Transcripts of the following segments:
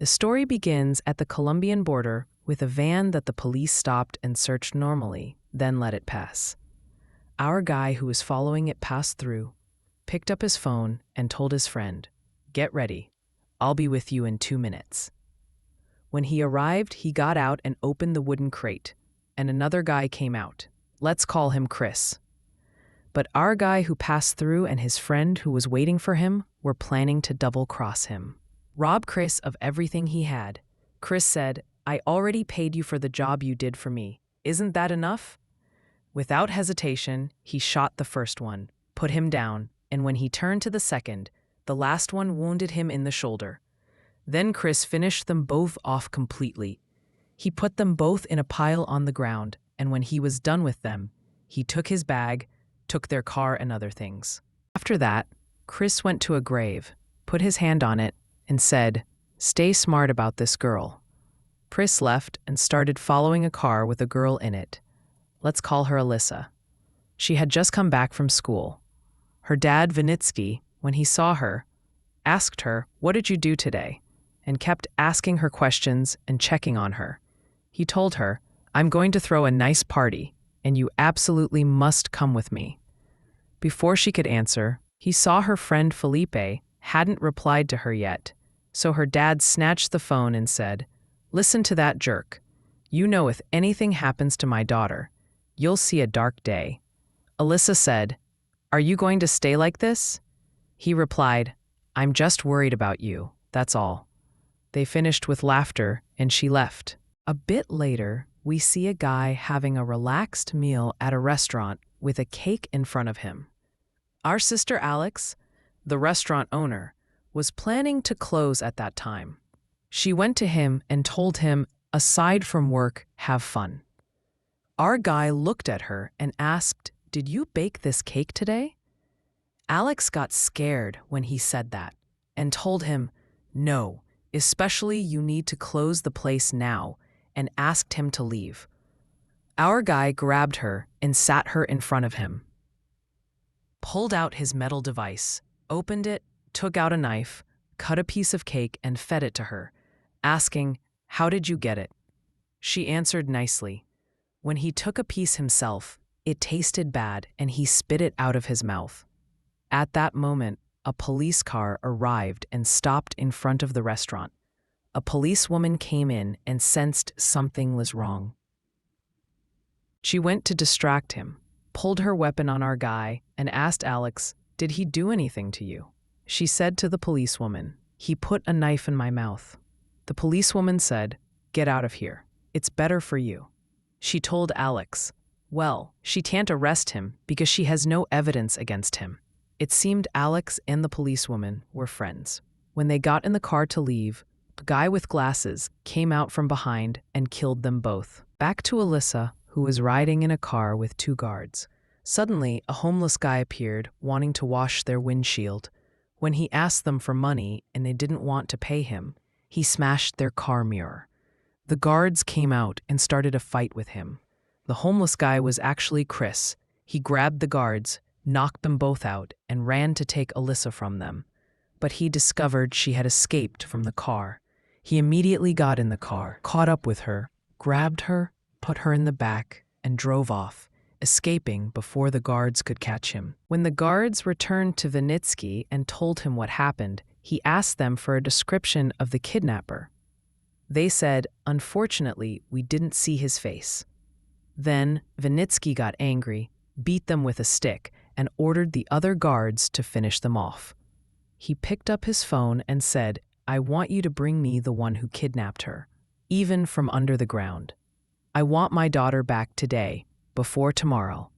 The story begins at the Colombian border with a van that the police stopped and searched normally, then let it pass. Our guy who was following it passed through, picked up his phone, and told his friend, "Get ready. I'll be with you in 2 minutes." When he arrived, he got out and opened the wooden crate, and another guy came out. Let's call him Chris. But our guy who passed through and his friend who was waiting for him were planning to double-cross him. Rob Chris of everything he had. Chris said, "I already paid you for the job you did for me. Isn't that enough?" Without hesitation, he shot the first one, put him down, and when he turned to the second, the last one wounded him in the shoulder. Then Chris finished them both off completely. He put them both in a pile on the ground, and when he was done with them, he took his bag, took their car and other things. After that, Chris went to a grave, put his hand on it, and said, "Stay smart about this girl." Chris left and started following a car with a girl in it. Let's call her Alyssa. She had just come back from school. Her dad, Vinitsky, when he saw her, asked her, "What did you do today?" and kept asking her questions and checking on her. He told her, "I'm going to throw a nice party, and you absolutely must come with me." Before she could answer, he saw her friend Felipe hadn't replied to her yet, so her dad snatched the phone and said, "Listen to that jerk. You know if anything happens to my daughter, you'll see a dark day." Alyssa said, "Are you going to stay like this?" He replied, "I'm just worried about you, that's all." They finished with laughter and she left. A bit later, we see a guy having a relaxed meal at a restaurant with a cake in front of him. Our sister Alex, the restaurant owner, was planning to close at that time. She went to him and told him, "Aside from work, have fun." Our guy looked at her and asked, "Did you bake this cake today?" Alex got scared when he said that and told him, "No, especially you need to close the place now," and asked him to leave. Our guy grabbed her and sat her in front of him, pulled out his metal device, opened it, took out a knife, cut a piece of cake and fed it to her, asking, "How did you get it?" She answered nicely. When he took a piece himself, it tasted bad and he spit it out of his mouth. At that moment, a police car arrived and stopped in front of the restaurant. A policewoman came in and sensed something was wrong. She went to distract him, pulled her weapon on our guy, and asked Alex, "Did he do anything to you?" She said to the policewoman, "He put a knife in my mouth." The policewoman said, "Get out of here. It's better for you." She told Alex, well, she can't arrest him because she has no evidence against him. It seemed Alex and the policewoman were friends. When they got in the car to leave, a guy with glasses came out from behind and killed them both. Back to Alyssa, who was riding in a car with 2 guards. Suddenly, a homeless guy appeared, wanting to wash their windshield. When he asked them for money and they didn't want to pay him, he smashed their car mirror. The guards came out and started a fight with him. The homeless guy was actually Chris. He grabbed the guards, knocked them both out, and ran to take Alyssa from them. But he discovered she had escaped from the car. He immediately got in the car, caught up with her, grabbed her, put her in the back, and drove off, escaping before the guards could catch him. When the guards returned to Vinitsky and told him what happened, he asked them for a description of the kidnapper. They said, "Unfortunately, we didn't see his face." Then Vinitsky got angry, beat them with a stick, and ordered the other guards to finish them off. He picked up his phone and said, "I want you to bring me the one who kidnapped her, even from under the ground. I want my daughter back today, before tomorrow,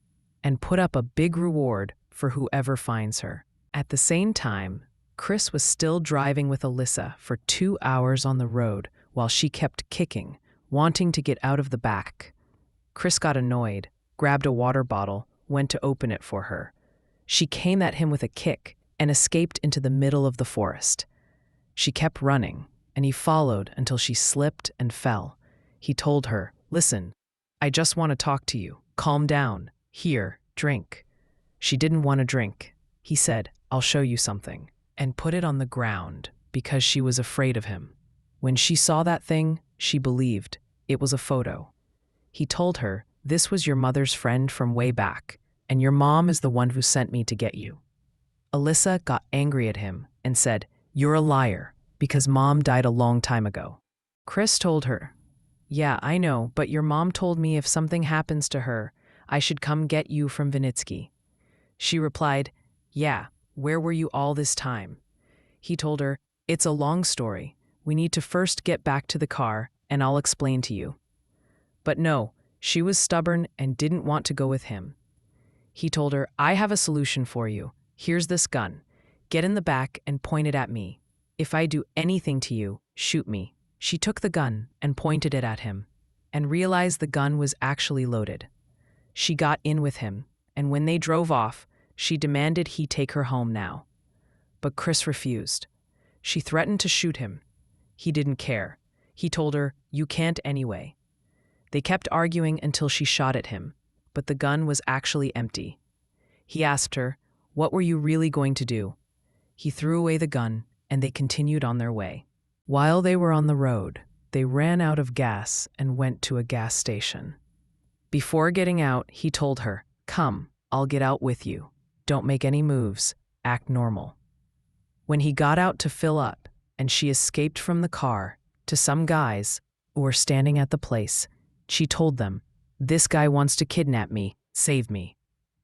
and put up a big reward for whoever finds her." At the same time, Chris was still driving with Alyssa for 2 hours on the road while she kept kicking, wanting to get out of the back. Chris got annoyed, grabbed a water bottle, went to open it for her. She came at him with a kick and escaped into the middle of the forest. She kept running, and he followed until she slipped and fell. He told her, "Listen, I just want to talk to you. Calm down. Here, drink." She didn't want to drink. He said, "I'll show you something," and put it on the ground because she was afraid of him. When she saw that thing, she believed it was a photo. He told her, "This was your mother's friend from way back, and your mom is the one who sent me to get you." Alyssa got angry at him and said, "You're a liar, because mom died a long time ago." Chris told her, "Yeah, I know, but your mom told me if something happens to her, I should come get you from Vinitsky." She replied, "Yeah, where were you all this time?" He told her, "It's a long story. We need to first get back to the car, and I'll explain to you." But no, she was stubborn and didn't want to go with him. He told her, "I have a solution for you. Here's this gun. Get in the back and point it at me. If I do anything to you, shoot me." She took the gun and pointed it at him, and realized the gun was actually loaded. She got in with him, and when they drove off, she demanded he take her home now. But Chris refused. She threatened to shoot him. He didn't care. He told her, "You can't anyway." They kept arguing until she shot at him, but the gun was actually empty. He asked her, "What were you really going to do?" He threw away the gun, and they continued on their way. While they were on the road, they ran out of gas and went to a gas station. Before getting out, he told her, "Come, I'll get out with you. Don't make any moves. Act normal." When he got out to fill up, and she escaped from the car to some guys who were standing at the place, she told them, "This guy wants to kidnap me. Save me."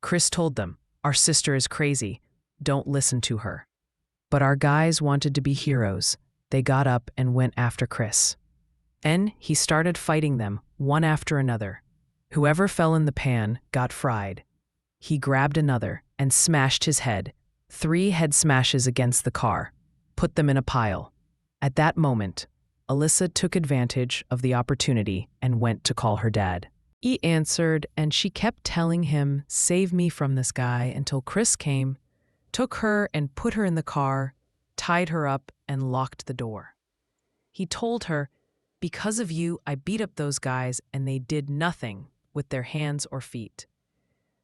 Chris told them, "Our sister is crazy. Don't listen to her." But our guys wanted to be heroes. They got up and went after Chris. Then he started fighting them, one after another. Whoever fell in the pan got fried. He grabbed another and smashed his head. 3 head smashes against the car, put them in a pile. At that moment, Alyssa took advantage of the opportunity and went to call her dad. He answered, and she kept telling him, "Save me from this guy," until Chris came, took her and put her in the car, tied her up, and locked the door. He told her, "Because of you, I beat up those guys and they did nothing with their hands or feet."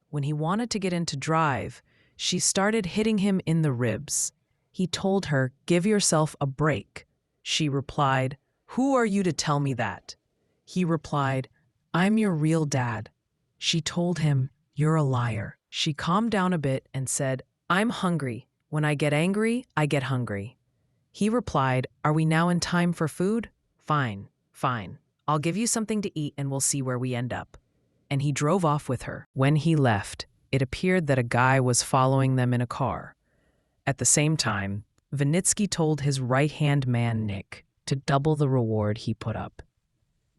When he wanted to get in to drive, she started hitting him in the ribs. He told her, "Give yourself a break." She replied, "Who are you to tell me that?" He replied, "I'm your real dad." She told him, "You're a liar." She calmed down a bit and said, "I'm hungry. When I get angry, I get hungry." He replied, "Are we now in time for food? Fine, fine. I'll give you something to eat and we'll see where we end up." And he drove off with her. When he left, it appeared that a guy was following them in a car. At the same time, Vinitsky told his right-hand man, Nick, to double the reward he put up.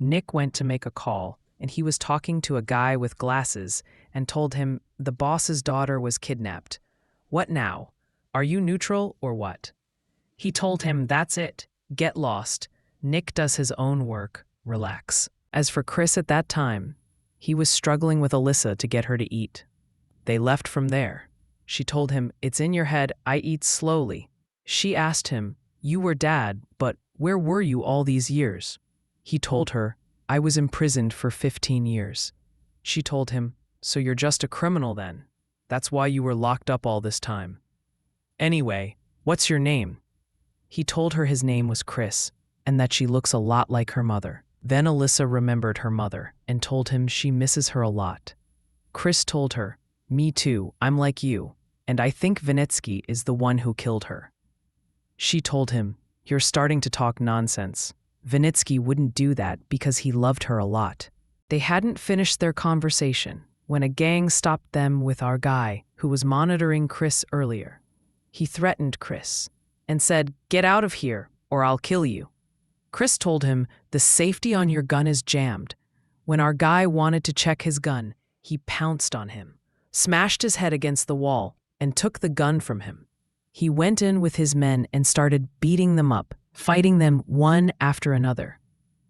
Nick went to make a call, and he was talking to a guy with glasses and told him the boss's daughter was kidnapped. "What now? Are you neutral or what?" He told him, "That's it. Get lost. Nick does his own work. Relax." As for Chris at that time, he was struggling with Alyssa to get her to eat. They left from there. She told him, "It's in your head. I eat slowly." She asked him, "You were dad, but where were you all these years?" He told her, "I was imprisoned for 15 years. She told him, "So you're just a criminal then? That's why you were locked up all this time. Anyway, what's your name?" He told her his name was Chris, and that she looks a lot like her mother. Then Alyssa remembered her mother and told him she misses her a lot. Chris told her, "Me too, I'm like you, and I think Vinitsky is the one who killed her." She told him, "You're starting to talk nonsense. Vinitsky wouldn't do that because he loved her a lot." They hadn't finished their conversation when a gang stopped them with our guy who was monitoring Chris earlier. He threatened Chris and said, "Get out of here or I'll kill you." Chris told him, "The safety on your gun is jammed." When our guy wanted to check his gun, he pounced on him, smashed his head against the wall, and took the gun from him. He went in with his men and started beating them up, fighting them one after another.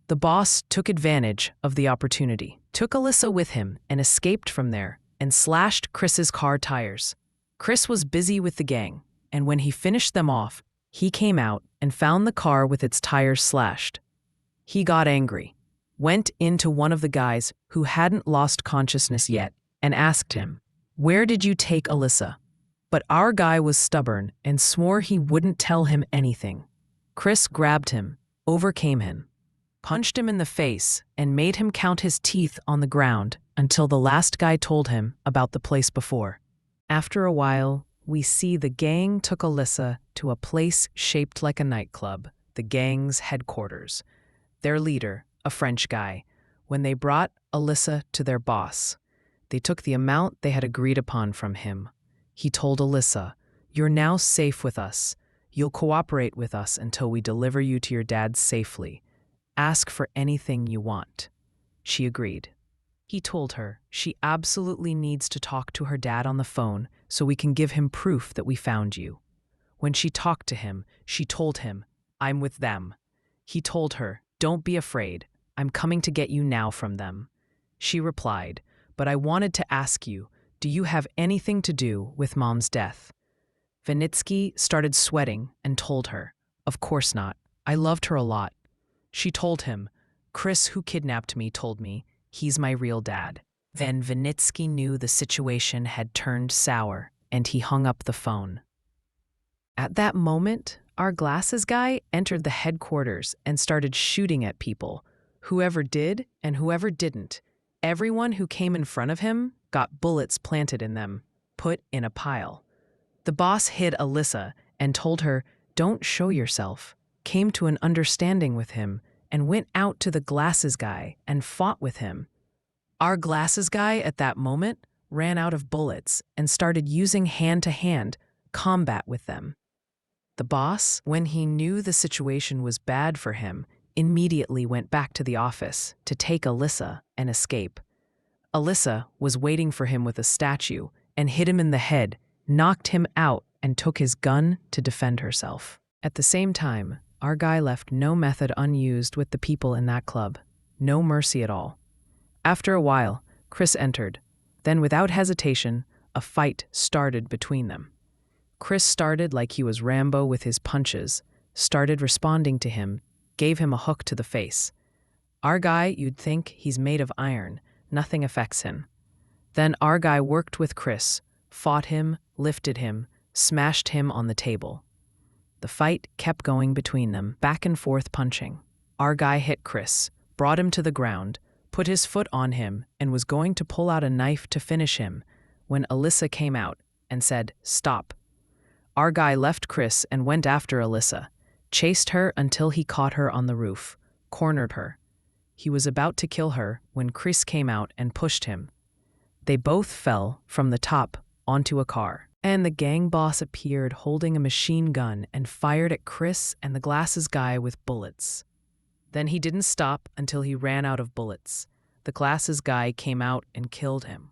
The boss took advantage of the opportunity, took Alyssa with him, and escaped from there and slashed Chris's car tires. Chris was busy with the gang, and when he finished them off, he came out and found the car with its tires slashed. He got angry, went into one of the guys who hadn't lost consciousness yet, and asked him, "Where did you take Alyssa?" But our guy was stubborn and swore he wouldn't tell him anything. Chris grabbed him, overcame him, punched him in the face, and made him count his teeth on the ground until the last guy told him about the place before. After a while, we see the gang took Alyssa to a place shaped like a nightclub, the gang's headquarters. Their leader, a French guy, when they brought Alyssa to their boss, they took the amount they had agreed upon from him. He told Alyssa, "You're now safe with us. You'll cooperate with us until we deliver you to your dad safely. Ask for anything you want." She agreed. He told her she absolutely needs to talk to her dad on the phone so we can give him proof that we found you. When she talked to him, she told him, "I'm with them." He told her, "Don't be afraid. I'm coming to get you now from them." She replied, "But I wanted to ask you, do you have anything to do with Mom's death?" Vinitsky started sweating and told her, "Of course not. I loved her a lot." She told him, "Chris, who kidnapped me, told me he's my real dad." Then Vinitsky knew the situation had turned sour, and he hung up the phone. At that moment, our glasses guy entered the headquarters and started shooting at people. Whoever did and whoever didn't. Everyone who came in front of him got bullets planted in them, put in a pile. The boss hid Alyssa and told her, "Don't show yourself," came to an understanding with him, and went out to the glasses guy and fought with him. Our glasses guy at that moment ran out of bullets and started using hand-to-hand combat with them. The boss, when he knew the situation was bad for him, immediately went back to the office to take Alyssa and escape. Alyssa was waiting for him with a statue and hit him in the head, knocked him out, and took his gun to defend herself. At the same time, our guy left no method unused with the people in that club. No mercy at all. After a while, Chris entered. Then, without hesitation, a fight started between them. Chris started like he was Rambo with his punches, started responding to him, gave him a hook to the face. Our guy, you'd think he's made of iron. Nothing affects him. Then our guy worked with Chris, fought him, lifted him, smashed him on the table. The fight kept going between them, back and forth punching. Our guy hit Chris, brought him to the ground, put his foot on him, and was going to pull out a knife to finish him when Alyssa came out and said, "Stop." Our guy left Chris and went after Alyssa, chased her until he caught her on the roof, cornered her. He was about to kill her when Chris came out and pushed him. They both fell from the top onto a car, and the gang boss appeared holding a machine gun and fired at Chris and the glasses guy with bullets. Then he didn't stop until he ran out of bullets. The glasses guy came out and killed him.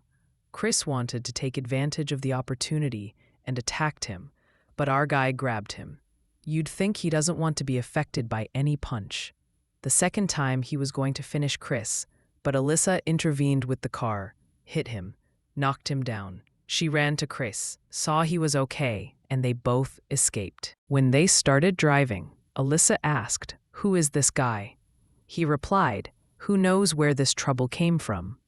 Chris wanted to take advantage of the opportunity and attacked him, but our guy grabbed him. You'd think he doesn't want to be affected by any punch. The second time he was going to finish Chris, but Alyssa intervened with the car, hit him, knocked him down. She ran to Chris, saw he was okay, and they both escaped. When they started driving, Alyssa asked, "Who is this guy?" He replied, "Who knows where this trouble came from?"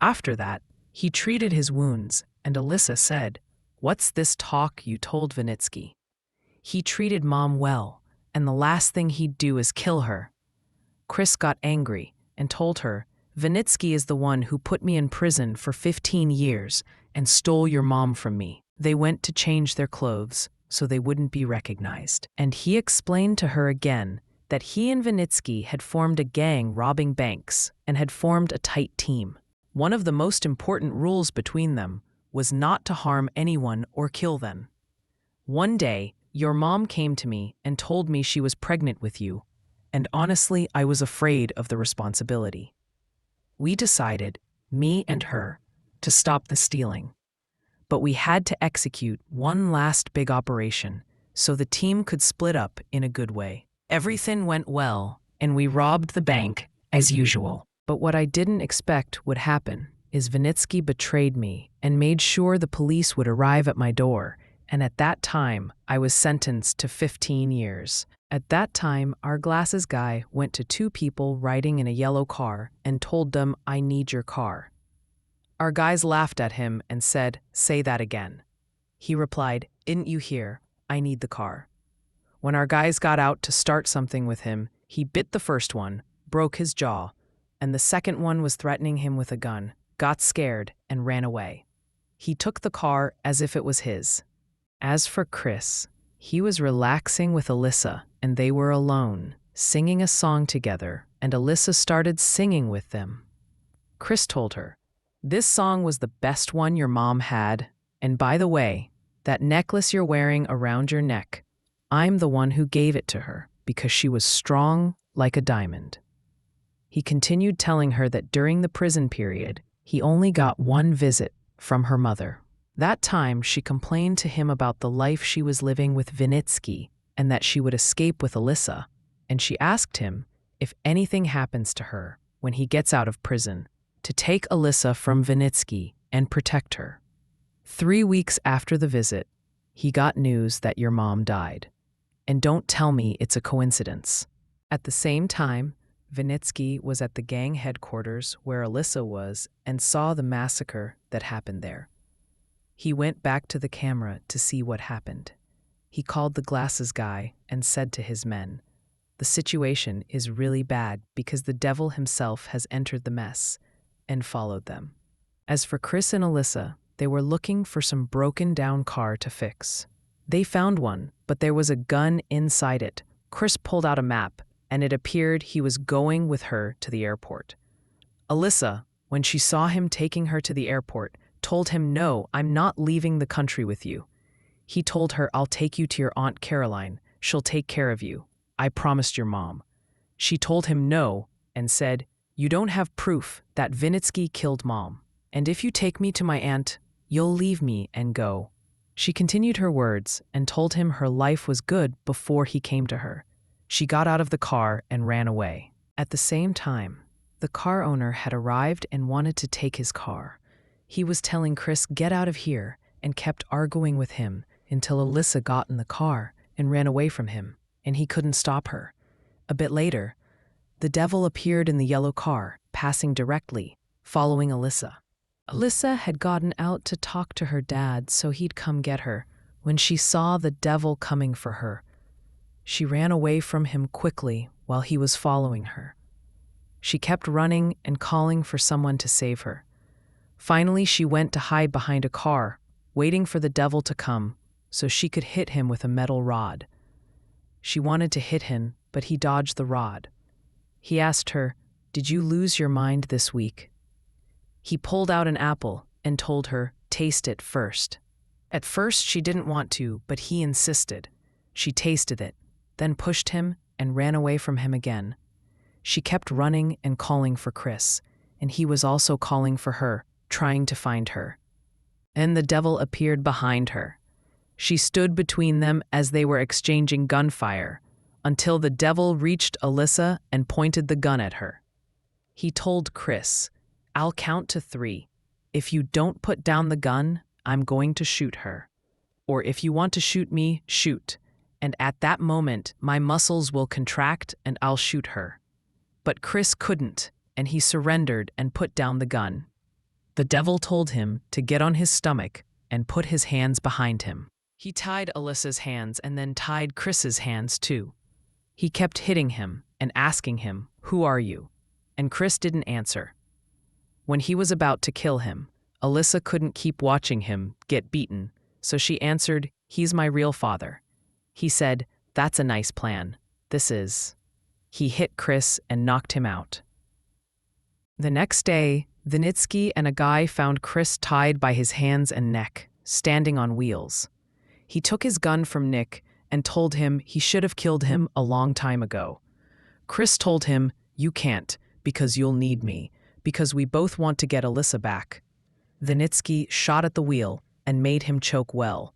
After that, he treated his wounds, and Alyssa said, "What's this talk you told Vinitsky? He treated Mom well, and the last thing he'd do is kill her." Chris got angry and told her, "Vinitsky is the one who put me in prison for 15 years and stole your mom from me." They went to change their clothes so they wouldn't be recognized. And he explained to her again that he and Vinitsky had formed a gang robbing banks and had formed a tight team. One of the most important rules between them was not to harm anyone or kill them. "One day, your mom came to me and told me she was pregnant with you, and honestly, I was afraid of the responsibility. We decided, me and her, to stop the stealing. But we had to execute one last big operation so the team could split up in a good way. Everything went well, and we robbed the bank as usual. But what I didn't expect would happen is Vinitsky betrayed me and made sure the police would arrive at my door, and at that time, I was sentenced to 15 years. At that time, our glasses guy went to two people riding in a yellow car and told them, 'I need your car.' Our guys laughed at him and said, 'Say that again.' He replied, 'Didn't you hear? I need the car.' When our guys got out to start something with him, He bit the first one, broke his jaw, and the second one was threatening him with a gun, got scared, and ran away. He took the car as if it was his. As for Chris, he was relaxing with Alyssa, and they were alone, singing a song together, and Alyssa started singing with them. Chris told her, "This song was the best one your mom had, and by the way, that necklace you're wearing around your neck, I'm the one who gave it to her because she was strong like a diamond." He continued telling her that during the prison period, he only got one visit from her mother. That time, she complained to him about the life she was living with Vinitsky and that she would escape with Alyssa, and she asked him if anything happens to her when he gets out of prison, to take Alyssa from Vinitsky and protect her. 3 weeks after the visit, he got news that your mom died. And don't tell me it's a coincidence. At the same time, Vinitsky was at the gang headquarters where Alyssa was and saw the massacre that happened there. He went back to the camera to see what happened. He called the glasses guy and said to his men, "The situation is really bad because the devil himself has entered the mess," and followed them. As for Chris and Alyssa, they were looking for some broken-down car to fix. They found one, but there was a gun inside it. Chris pulled out a map, and it appeared he was going with her to the airport. Alyssa, when she saw him taking her to the airport, told him, "No, I'm not leaving the country with you." He told her, "I'll take you to your Aunt Caroline. She'll take care of you. I promised your mom." She told him no and said, "You don't have proof that Vinitsky killed Mom. And if you take me to my aunt, you'll leave me and go." She continued her words and told him her life was good before he came to her. She got out of the car and ran away. At the same time, the car owner had arrived and wanted to take his car. He was telling Chris, "Get out of here," and kept arguing with him until Alyssa got in the car and ran away from him, and he couldn't stop her. A bit later, the devil appeared in the yellow car, passing directly, following Alyssa. Alyssa had gotten out to talk to her dad so he'd come get her. When she saw the devil coming for her, she ran away from him quickly while he was following her. She kept running and calling for someone to save her. Finally, she went to hide behind a car, waiting for the devil to come so she could hit him with a metal rod. She wanted to hit him, but he dodged the rod. He asked her, "Did you lose your mind this week?" He pulled out an apple and told her, "Taste it first." At first, she didn't want to, but he insisted. She tasted it, then pushed him and ran away from him again. She kept running and calling for Chris, and he was also calling for her, trying to find her. Then the devil appeared behind her. She stood between them as they were exchanging gunfire, until the devil reached Alyssa and pointed the gun at her. He told Chris, "I'll count to 3. If you don't put down the gun, I'm going to shoot her. Or if you want to shoot me, shoot. And at that moment, my muscles will contract and I'll shoot her." But Chris couldn't, and he surrendered and put down the gun. The devil told him to get on his stomach and put his hands behind him. He tied Alyssa's hands and then tied Chris's hands too. He kept hitting him and asking him, "Who are you?" And Chris didn't answer. When he was about to kill him, Alyssa couldn't keep watching him get beaten, so she answered, "He's my real father." He said, "That's a nice plan. This is." He hit Chris and knocked him out. The next day, Vinitsky and a guy found Chris tied by his hands and neck, standing on wheels. He took his gun from Nick and told him he should have killed him a long time ago. Chris told him, "You can't, because you'll need me, because we both want to get Alyssa back." Vinitsky shot at the wheel and made him choke well.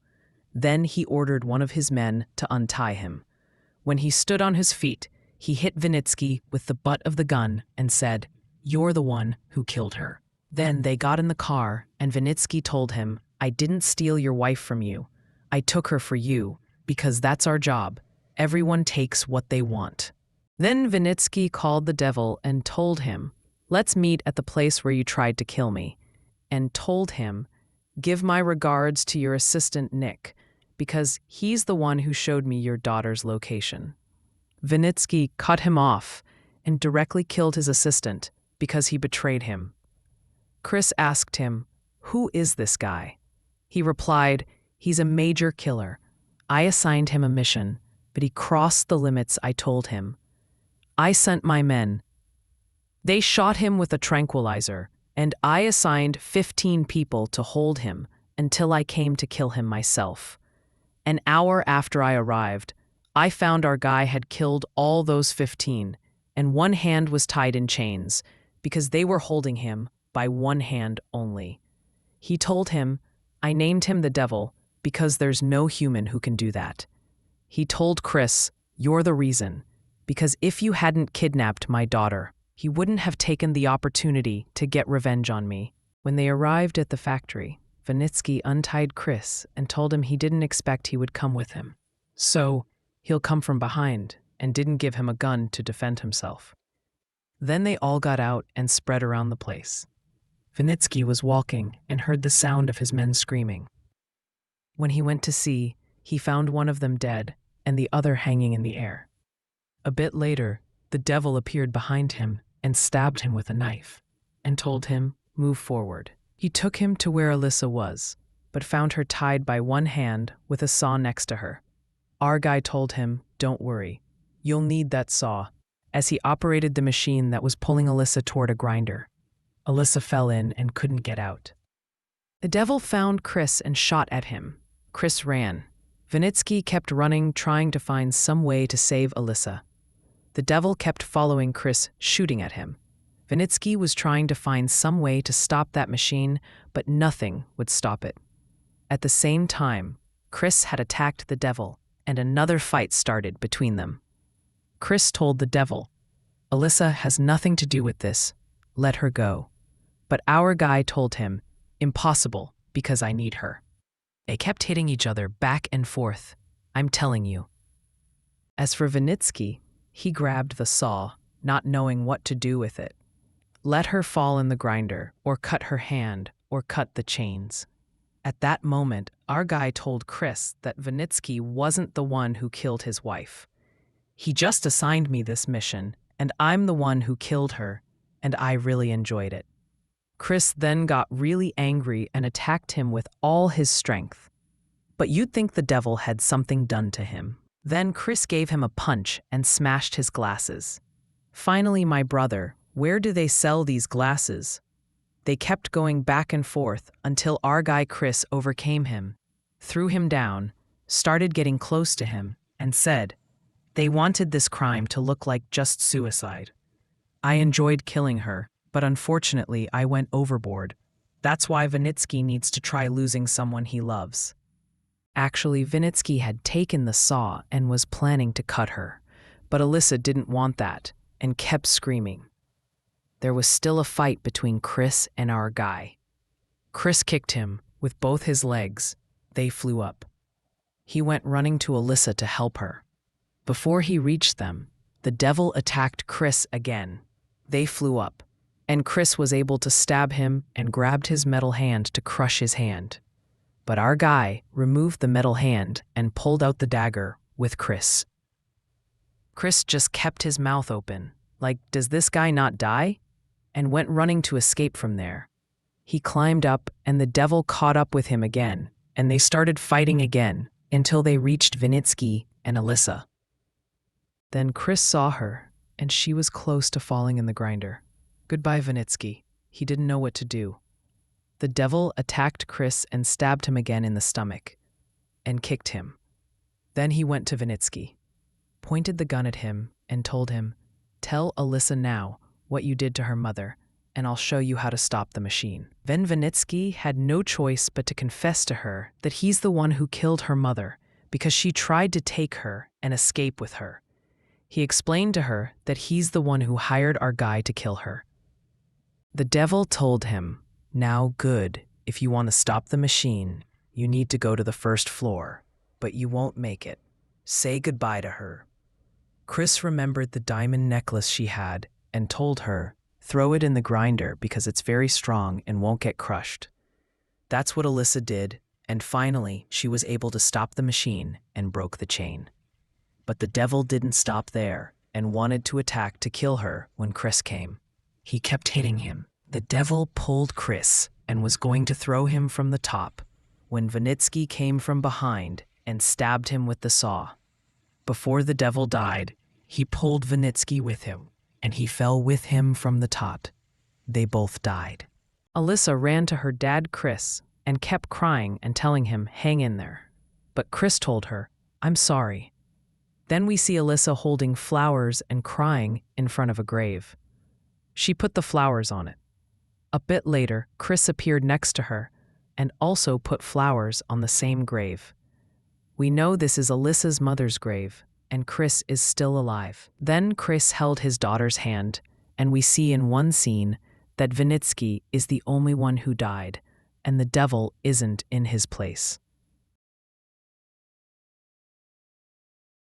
Then he ordered one of his men to untie him. When he stood on his feet, he hit Vinitsky with the butt of the gun and said, "You're the one who killed her." Then they got in the car, and Vinitsky told him, "I didn't steal your wife from you. I took her for you, because that's our job. Everyone takes what they want." Then Vinitsky called the devil and told him, "Let's meet at the place where you tried to kill me," and told him, "Give my regards to your assistant Nick, because he's the one who showed me your daughter's location." Vinitsky cut him off and directly killed his assistant because he betrayed him. Chris asked him, "Who is this guy?" He replied, "He's a major killer. I assigned him a mission, but he crossed the limits I told him. I sent my men. They shot him with a tranquilizer, and I assigned 15 people to hold him until I came to kill him myself. An hour after I arrived, I found our guy had killed all those 15, and one hand was tied in chains because they were holding him by one hand only. He told him, I named him the devil because there's no human who can do that. He told Chris, you're the reason, because if you hadn't kidnapped my daughter, he wouldn't have taken the opportunity to get revenge on me." When they arrived at the factory, Vinitsky untied Chris and told him he didn't expect he would come with him. So, he'll come from behind, and didn't give him a gun to defend himself. Then they all got out and spread around the place. Vinitsky was walking and heard the sound of his men screaming. When he went to see, he found one of them dead and the other hanging in the air. A bit later, the devil appeared behind him and stabbed him with a knife and told him, move forward. He took him to where Alyssa was, but found her tied by one hand with a saw next to her. Our guy told him, don't worry, you'll need that saw, as he operated the machine that was pulling Alyssa toward a grinder. Alyssa fell in and couldn't get out. The devil found Chris and shot at him. Chris ran. Vinitsky kept running, trying to find some way to save Alyssa. The devil kept following Chris, shooting at him. Vinitsky was trying to find some way to stop that machine, but nothing would stop it. At the same time, Chris had attacked the devil, and another fight started between them. Chris told the devil, Alyssa has nothing to do with this. Let her go. But our guy told him, impossible, because I need her. They kept hitting each other back and forth, I'm telling you. As for Vinitsky, he grabbed the saw, not knowing what to do with it. Let her fall in the grinder, or cut her hand, or cut the chains. At that moment, our guy told Chris that Vinitsky wasn't the one who killed his wife. He just assigned me this mission, and I'm the one who killed her, and I really enjoyed it. Chris then got really angry and attacked him with all his strength. But you'd think the devil had something done to him. Then Chris gave him a punch and smashed his glasses. Finally, my brother, where do they sell these glasses? They kept going back and forth until our guy Chris overcame him, threw him down, started getting close to him, and said, they wanted this crime to look like just suicide. I enjoyed killing her, but unfortunately I went overboard. That's why Vinitsky needs to try losing someone he loves. Actually, Vinitsky had taken the saw and was planning to cut her, but Alyssa didn't want that and kept screaming. There was still a fight between Chris and our guy. Chris kicked him with both his legs. They flew up. He went running to Alyssa to help her. Before he reached them, the devil attacked Chris again. They flew up, and Chris was able to stab him and grabbed his metal hand to crush his hand. But our guy removed the metal hand and pulled out the dagger with Chris. Chris just kept his mouth open, like, does this guy not die? And went running to escape from there. He climbed up, and the devil caught up with him again, and they started fighting again until they reached Vinitsky and Alyssa. Then Chris saw her, and she was close to falling in the grinder. Goodbye, Vinitsky. He didn't know what to do. The devil attacked Chris and stabbed him again in the stomach, and kicked him. Then he went to Vinitsky, pointed the gun at him, and told him, tell Alyssa now what you did to her mother, and I'll show you how to stop the machine. Then Vinitsky had no choice but to confess to her that he's the one who killed her mother because she tried to take her and escape with her. He explained to her that he's the one who hired our guy to kill her. The devil told him, now good, if you want to stop the machine, you need to go to the first floor, but you won't make it. Say goodbye to her. Chris remembered the diamond necklace she had and told her, throw it in the grinder because it's very strong and won't get crushed. That's what Alyssa did, and finally she was able to stop the machine and broke the chain. But the devil didn't stop there and wanted to attack to kill her when Chris came. He kept hitting him. The devil pulled Chris and was going to throw him from the top when Vinitsky came from behind and stabbed him with the saw. Before the devil died, he pulled Vinitsky with him, and he fell with him from the top. They both died. Alyssa ran to her dad, Chris, and kept crying and telling him, "Hang in there." But Chris told her, "I'm sorry." Then we see Alyssa holding flowers and crying in front of a grave. She put the flowers on it. A bit later, Chris appeared next to her and also put flowers on the same grave. We know this is Alyssa's mother's grave, and Chris is still alive. Then Chris held his daughter's hand, and we see in one scene that Vinitsky is the only one who died, and the devil isn't in his place.